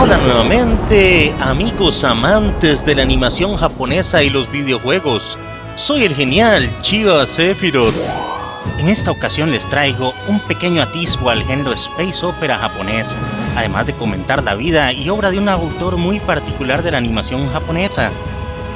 Hola nuevamente, amigos amantes de la animación japonesa y los videojuegos. Soy el genial Chiba Sephiroth. En esta ocasión les traigo un pequeño atisbo al género space opera japonés, además de comentar la vida y obra de un autor muy particular de la animación japonesa.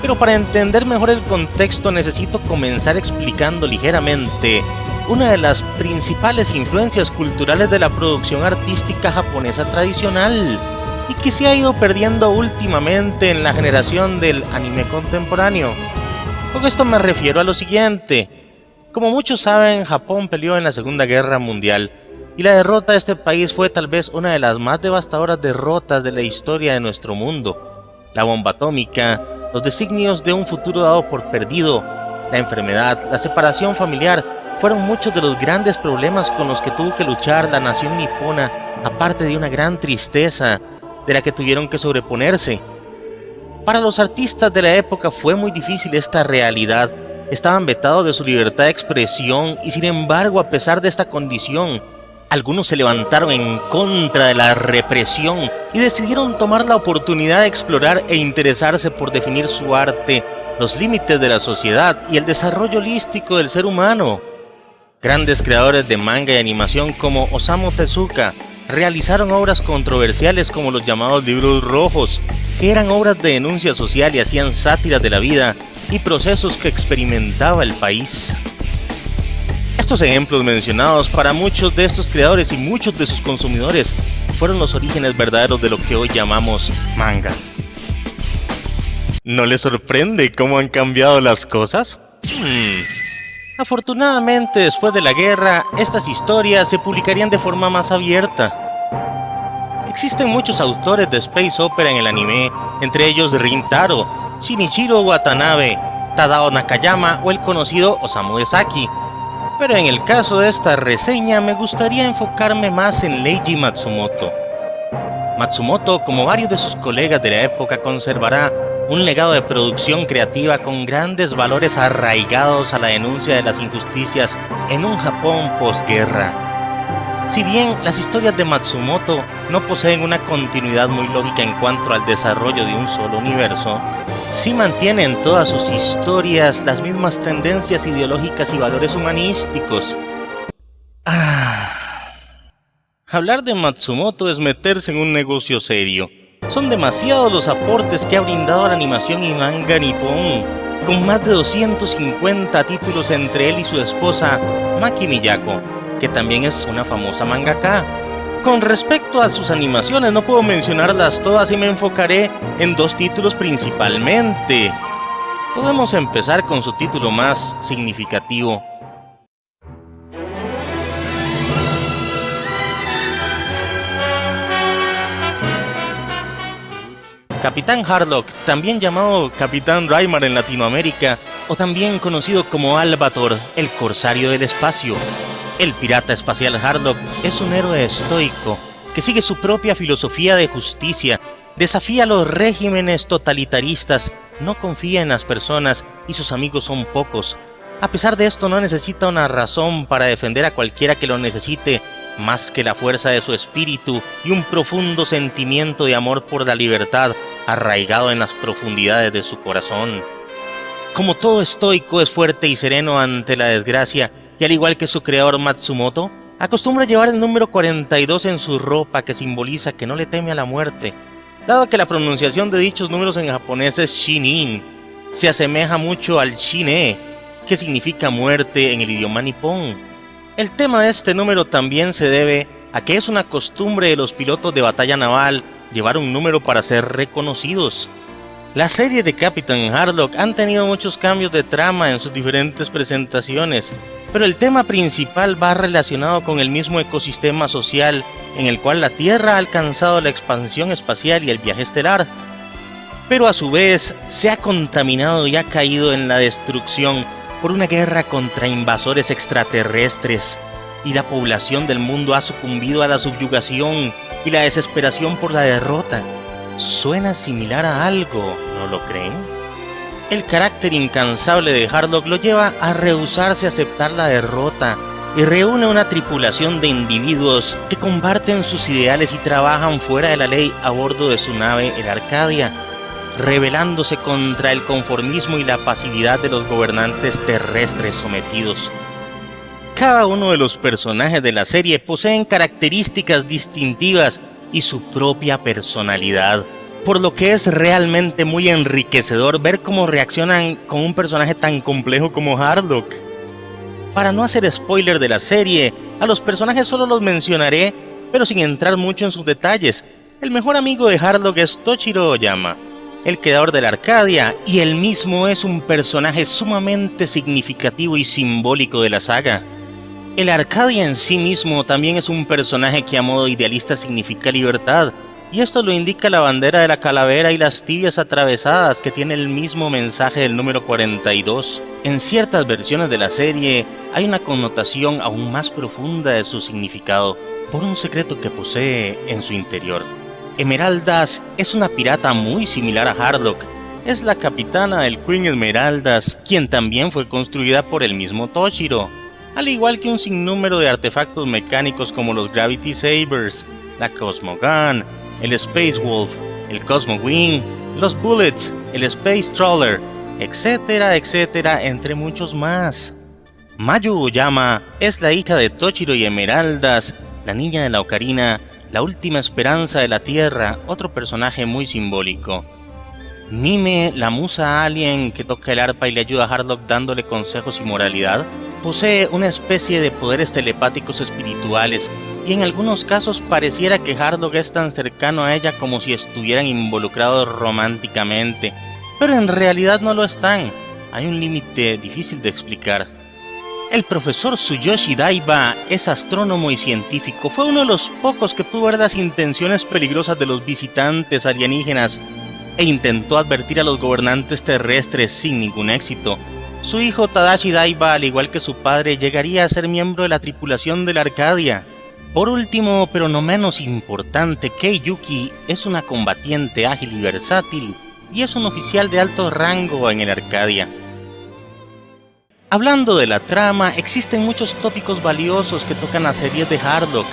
Pero para entender mejor el contexto necesito comenzar explicando ligeramente una de las principales influencias culturales de la producción artística japonesa tradicional y que se ha ido perdiendo últimamente en la generación del anime contemporáneo. Con esto me refiero a lo siguiente. Como muchos saben, Japón peleó en la Segunda Guerra Mundial y la derrota de este país fue tal vez una de las más devastadoras derrotas de la historia de nuestro mundo. La bomba atómica, los designios de un futuro dado por perdido, la enfermedad, la separación familiar, fueron muchos de los grandes problemas con los que tuvo que luchar la nación nipona, aparte de una gran tristeza de la que tuvieron que sobreponerse. Para los artistas de la época fue muy difícil esta realidad. Estaban vetados de su libertad de expresión y sin embargo, a pesar de esta condición, algunos se levantaron en contra de la represión y decidieron tomar la oportunidad de explorar e interesarse por definir su arte, los límites de la sociedad y el desarrollo holístico del ser humano. Grandes creadores de manga y animación como Osamu Tezuka realizaron obras controversiales como los llamados libros rojos, que eran obras de denuncia social y hacían sátiras de la vida y procesos que experimentaba el país. Estos ejemplos mencionados para muchos de estos creadores y muchos de sus consumidores fueron los orígenes verdaderos de lo que hoy llamamos manga. ¿No les sorprende cómo han cambiado las cosas? Afortunadamente, después de la guerra, estas historias se publicarían de forma más abierta. Existen muchos autores de space opera en el anime, entre ellos Rintaro, Shinichiro Watanabe, Tadao Nakayama o el conocido Osamu Dezaki. Pero en el caso de esta reseña me gustaría enfocarme más en Leiji Matsumoto. Matsumoto, como varios de sus colegas de la época, conservará un legado de producción creativa con grandes valores arraigados a la denuncia de las injusticias en un Japón posguerra. Si bien las historias de Matsumoto no poseen una continuidad muy lógica en cuanto al desarrollo de un solo universo, sí mantienen todas sus historias las mismas tendencias ideológicas y valores humanísticos. Hablar de Matsumoto es meterse en un negocio serio. Son demasiados los aportes que ha brindado a la animación y manga nipón, con más de 250 títulos entre él y su esposa Maki Miyako, que también es una famosa mangaka. Con respecto a sus animaciones no puedo mencionarlas todas y me enfocaré en dos títulos principalmente. Podemos empezar con su título más significativo. Capitán Harlock, también llamado Capitán Raimar en Latinoamérica, o también conocido como Albator, el corsario del espacio. El pirata espacial Harlock es un héroe estoico que sigue su propia filosofía de justicia, desafía los regímenes totalitaristas, no confía en las personas y sus amigos son pocos. A pesar de esto, no necesita una razón para defender a cualquiera que lo necesite, más que la fuerza de su espíritu y un profundo sentimiento de amor por la libertad arraigado en las profundidades de su corazón. Como todo estoico, es fuerte y sereno ante la desgracia, y al igual que su creador Matsumoto, acostumbra llevar el número 42 en su ropa, que simboliza que no le teme a la muerte. Dado que la pronunciación de dichos números en japonés es shinin, se asemeja mucho al shine, que significa muerte en el idioma nipón. El tema de este número también se debe a que es una costumbre de los pilotos de batalla naval llevar un número para ser reconocidos. Las series de Capitán Harlock han tenido muchos cambios de trama en sus diferentes presentaciones, pero el tema principal va relacionado con el mismo ecosistema social en el cual la Tierra ha alcanzado la expansión espacial y el viaje estelar, pero a su vez se ha contaminado y ha caído en la destrucción por una guerra contra invasores extraterrestres, y la población del mundo ha sucumbido a la subyugación y la desesperación por la derrota. Suena similar a algo, ¿no lo creen? El carácter incansable de Harlock lo lleva a rehusarse a aceptar la derrota y reúne una tripulación de individuos que comparten sus ideales y trabajan fuera de la ley a bordo de su nave, el Arcadia, rebelándose contra el conformismo y la pasividad de los gobernantes terrestres sometidos. Cada uno de los personajes de la serie poseen características distintivas y su propia personalidad, por lo que es realmente muy enriquecedor ver cómo reaccionan con un personaje tan complejo como Harlock. Para no hacer spoiler de la serie, a los personajes solo los mencionaré, pero sin entrar mucho en sus detalles. El mejor amigo de Harlock es Toshiro Oyama, el creador de la Arcadia, y él mismo es un personaje sumamente significativo y simbólico de la saga. El Arcadia en sí mismo también es un personaje que a modo idealista significa libertad, y esto lo indica la bandera de la calavera y las tibias atravesadas, que tiene el mismo mensaje del número 42. En ciertas versiones de la serie hay una connotación aún más profunda de su significado, por un secreto que posee en su interior. Esmeraldas es una pirata muy similar a Harlock. Es la capitana del Queen Esmeraldas, quien también fue construida por el mismo Toshiro, al igual que un sinnúmero de artefactos mecánicos como los Gravity Sabers, la Cosmogun, el Space Wolf, el Cosmo Wing, los Bullets, el Space Trawler, etcétera, etcétera, entre muchos más. Mayu Oyama es la hija de Toshiro y Esmeraldas, la niña de la ocarina, la última esperanza de la Tierra, otro personaje muy simbólico. Mime, la musa alien que toca el arpa y le ayuda a Harlock dándole consejos y moralidad, posee una especie de poderes telepáticos espirituales, y en algunos casos pareciera que Harlock es tan cercano a ella como si estuvieran involucrados románticamente, pero en realidad no lo están. Hay un límite difícil de explicar. El profesor Tsuyoshi Daiba es astrónomo y científico. Fue uno de los pocos que pudo ver las intenciones peligrosas de los visitantes alienígenas e intentó advertir a los gobernantes terrestres sin ningún éxito. Su hijo Tadashi Daiba, al igual que su padre, llegaría a ser miembro de la tripulación de la Arcadia. Por último, pero no menos importante, Kei Yuki es una combatiente ágil y versátil, y es un oficial de alto rango en el Arcadia. Hablando de la trama, existen muchos tópicos valiosos que tocan las series de Harlock,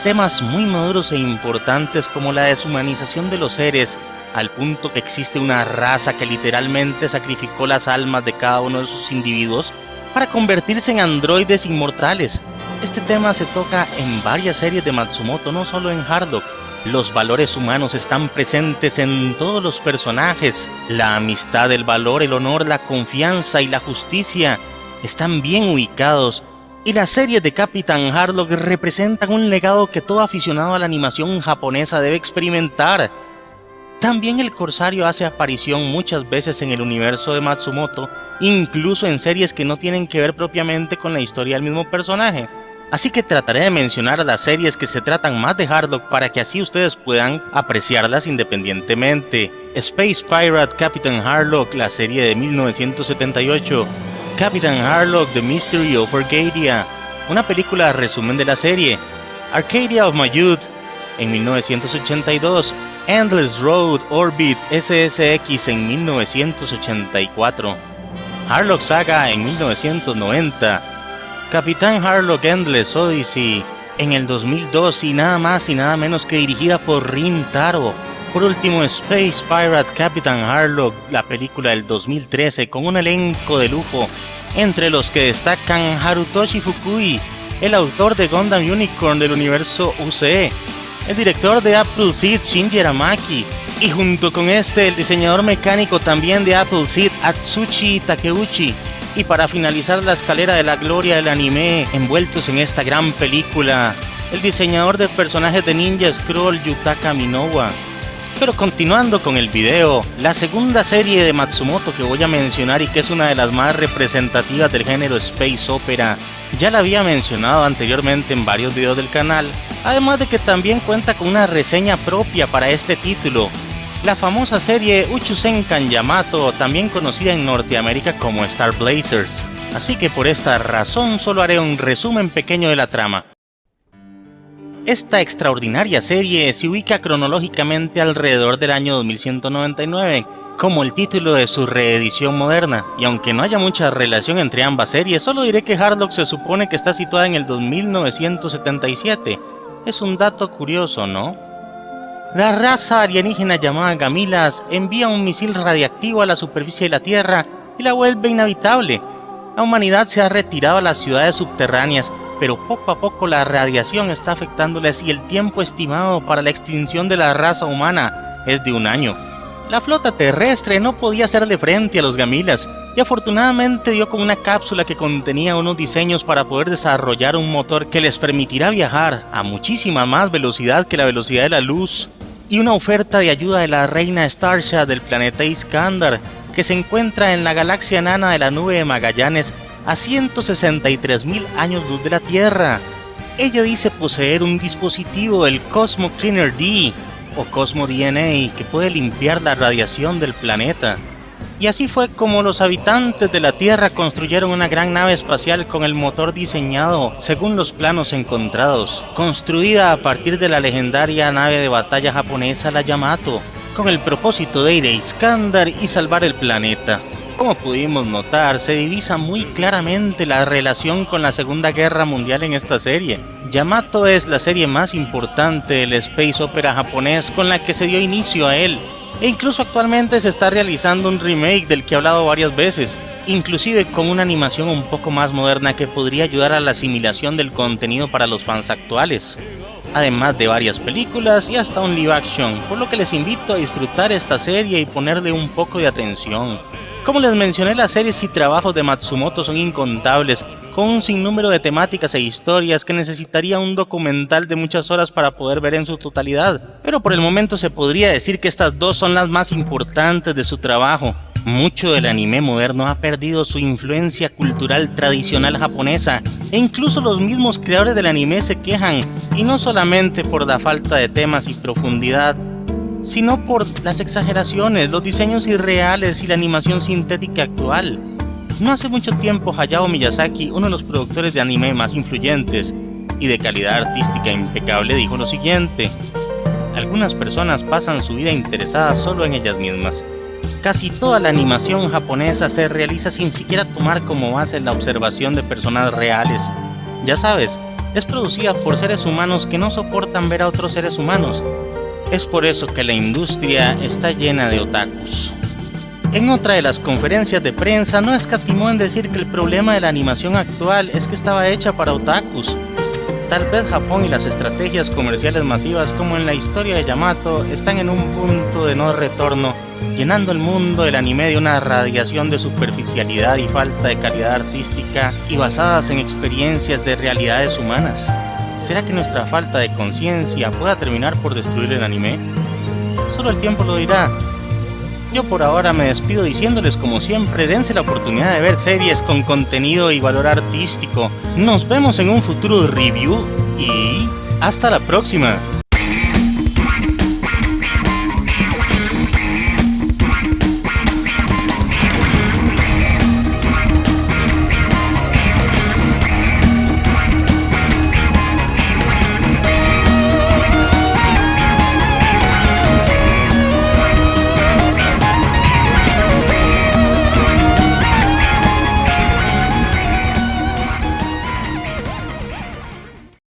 temas muy maduros e importantes como la deshumanización de los seres, al punto que existe una raza que literalmente sacrificó las almas de cada uno de sus individuos para convertirse en androides inmortales. Este tema se toca en varias series de Matsumoto, no solo en Harlock. Los valores humanos están presentes en todos los personajes. La amistad, el valor, el honor, la confianza y la justicia están bien ubicados. Y las series de Capitán Harlock representan un legado que todo aficionado a la animación japonesa debe experimentar. También el Corsario hace aparición muchas veces en el universo de Matsumoto, incluso en series que no tienen que ver propiamente con la historia del mismo personaje. Así que trataré de mencionar las series que se tratan más de Harlock para que así ustedes puedan apreciarlas independientemente. Space Pirate Captain Harlock, la serie de 1978. Captain Harlock The Mystery of Arcadia, una película resumen de la serie. Arcadia of My Youth en 1982. Endless Road Orbit SSX en 1984. Harlock Saga en 1990. Capitán Harlock Endless Odyssey en el 2002 y nada más y nada menos que dirigida por Rin Taro. Por último, Space Pirate Captain Harlock, la película del 2013 con un elenco de lujo, entre los que destacan Harutoshi Fukui, el autor de Gundam Unicorn del universo UCE, el director de Appleseed Shinji Aramaki, y junto con este el diseñador mecánico también de Appleseed Atsushi Takeuchi. Y para finalizar la escalera de la gloria del anime envueltos en esta gran película, el diseñador de personajes de Ninja Scroll Yutaka Minowa. Pero continuando con el video, la segunda serie de Matsumoto que voy a mencionar y que es una de las más representativas del género Space Opera, ya la había mencionado anteriormente en varios videos del canal, además de que también cuenta con una reseña propia para este título, la famosa serie Uchusenkan Yamato, también conocida en Norteamérica como Star Blazers. Así que por esta razón solo haré un resumen pequeño de la trama. Esta extraordinaria serie se ubica cronológicamente alrededor del año 2199, como el título de su reedición moderna, y aunque no haya mucha relación entre ambas series, solo diré que Harlock se supone que está situada en el 2977. Es un dato curioso, ¿no? La raza alienígena llamada Gamilas envía un misil radiactivo a la superficie de la Tierra y la vuelve inhabitable. La humanidad se ha retirado a las ciudades subterráneas, pero poco a poco la radiación está afectándoles y el tiempo estimado para la extinción de la raza humana es de 1 año. La flota terrestre no podía hacerle frente a los Gamilas y afortunadamente dio con una cápsula que contenía unos diseños para poder desarrollar un motor que les permitirá viajar a muchísima más velocidad que la velocidad de la luz, y una oferta de ayuda de la reina Starsha del planeta Iskandar, que se encuentra en la galaxia enana de la nube de Magallanes a 163.000 años luz de la Tierra. Ella dice poseer un dispositivo, el Cosmo Cleaner D o Cosmo DNA, que puede limpiar la radiación del planeta. Y así fue como los habitantes de la Tierra construyeron una gran nave espacial con el motor diseñado según los planos encontrados, construida a partir de la legendaria nave de batalla japonesa la Yamato, con el propósito de ir a Iskandar y salvar el planeta. Como pudimos notar, se divisa muy claramente la relación con la Segunda Guerra Mundial en esta serie. Yamato es la serie más importante del space opera japonés con la que se dio inicio a él, e incluso actualmente se está realizando un remake del que he hablado varias veces, inclusive con una animación un poco más moderna que podría ayudar a la asimilación del contenido para los fans actuales, además de varias películas y hasta un live action, por lo que les invito a disfrutar esta serie y ponerle un poco de atención. Como les mencioné, las series y trabajos de Matsumoto son incontables, con un sinnúmero de temáticas e historias que necesitaría un documental de muchas horas para poder ver en su totalidad, pero por el momento se podría decir que estas dos son las más importantes de su trabajo. Mucho del anime moderno ha perdido su influencia cultural tradicional japonesa, e incluso los mismos creadores del anime se quejan, y no solamente por la falta de temas y profundidad, sino por las exageraciones, los diseños irreales y la animación sintética actual. No hace mucho tiempo, Hayao Miyazaki, uno de los productores de anime más influyentes y de calidad artística impecable, dijo lo siguiente: algunas personas pasan su vida interesadas solo en ellas mismas. Casi toda la animación japonesa se realiza sin siquiera tomar como base la observación de personas reales. Ya sabes, es producida por seres humanos que no soportan ver a otros seres humanos. Es por eso que la industria está llena de otakus. En otra de las conferencias de prensa, no escatimó en decir que el problema de la animación actual es que estaba hecha para otakus. Tal vez Japón y las estrategias comerciales masivas, como en la historia de Yamato, están en un punto de no retorno, llenando el mundo del anime de una radiación de superficialidad y falta de calidad artística y basadas en experiencias de realidades humanas. ¿Será que nuestra falta de conciencia pueda terminar por destruir el anime? Solo el tiempo lo dirá. Yo por ahora me despido diciéndoles, como siempre, dense la oportunidad de ver series con contenido y valor artístico. Nos vemos en un futuro review y hasta la próxima.